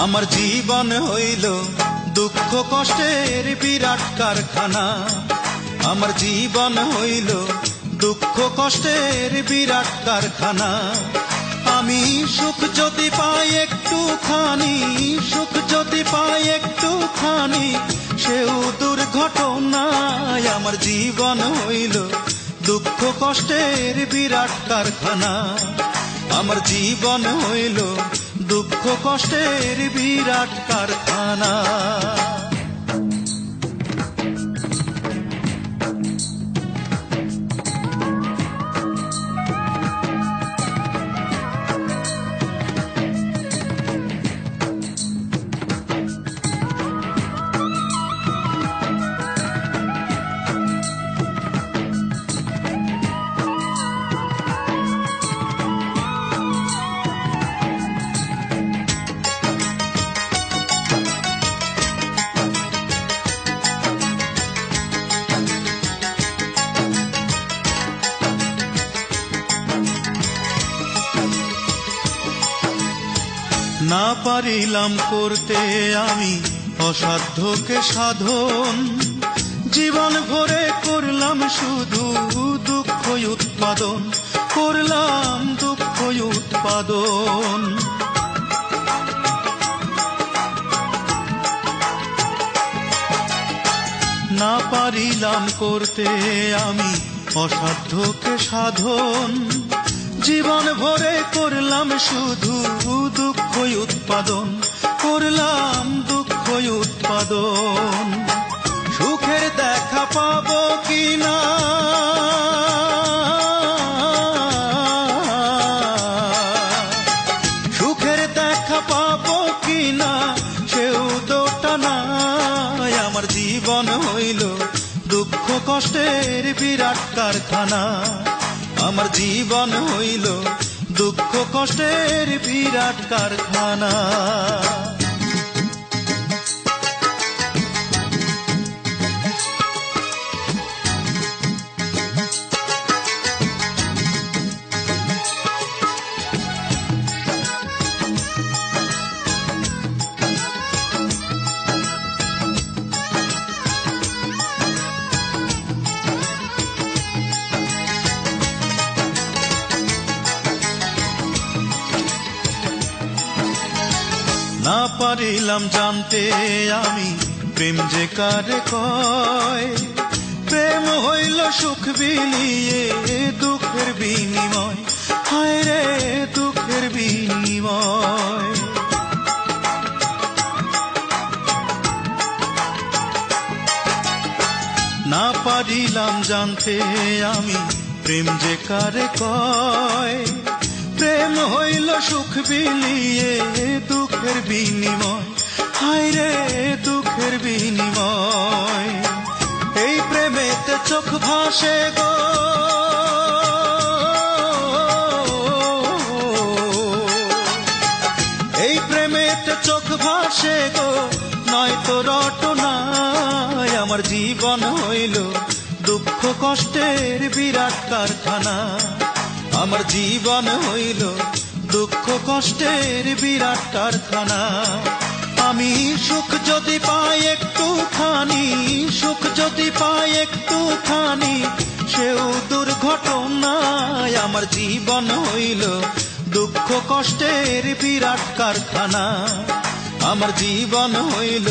আমার জীবন হইল দুঃখ কষ্টের বিরাট কারখানা। আমার জীবন হইল দুঃখ কষ্টের বিরাট কারখানা। আমি সুখ যদি পাই একটুখানি, সুখ যদি পাই একটুখানি, সেও দুর্ঘটনায়। আমার জীবন হইল দুঃখ কষ্টের বিরাট কারখানা। আমার জীবন হইল দুঃখ কষ্টের বিরাট কারখানা। না পারিলাম করতে আমি অসাধ্যকে সাধন, জীবন ভরে করলাম শুধু দুঃখ উৎপাদন, করলাম দুঃখ উৎপাদন। না পারিলাম করতে আমি অসাধ্যকে সাধন, জীবন ভরে করলাম শুধু দুঃখ উৎপাদন, করলাম দুঃখ উৎপাদন। সুখের দেখা পাবো কিনা, সুখের দেখা পাবো কিনা, সেও দোটা নাই। আমার জীবন হইল দুঃখ কষ্টের বিরাট কারখানা। আমার জীবন হইল দুঃখ কষ্টের বিরাট কারখানা। না পারিলাম জানতে আমি প্রেম যে কারে কয়, প্রেম হইল সুখ বিলিয়ে দুঃখের বিনিময়, হায় রে দুঃখের বিনিময়। না পারিলাম জানতে আমি প্রেম যে কারে কয়, প্রেম হইল সুখ বিলিয়ে দুঃখের বিনিময়, হায় রে দুঃখের বিনিময়। এই প্রেমেতে চোখ ভাসে গো, এই প্রেমেতে চোখ ভাসে গো, নয়তো রটনায়। আমার জীবন হইল দুঃখ কষ্টের বিরাট কারখানা। আমার জীবন হইল দুঃখ কষ্টের বিরাট কারখানা। আমি সুখ যদি পাই একটুখানি, সুখ যদি পাই একটুখানি, সেও দুর্ঘটনায়। আমার জীবন হইল দুঃখ কষ্টের বিরাট কারখানা। আমার জীবন হইল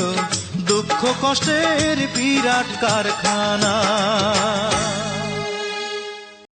দুঃখ কষ্টের বিরাট কারখানা।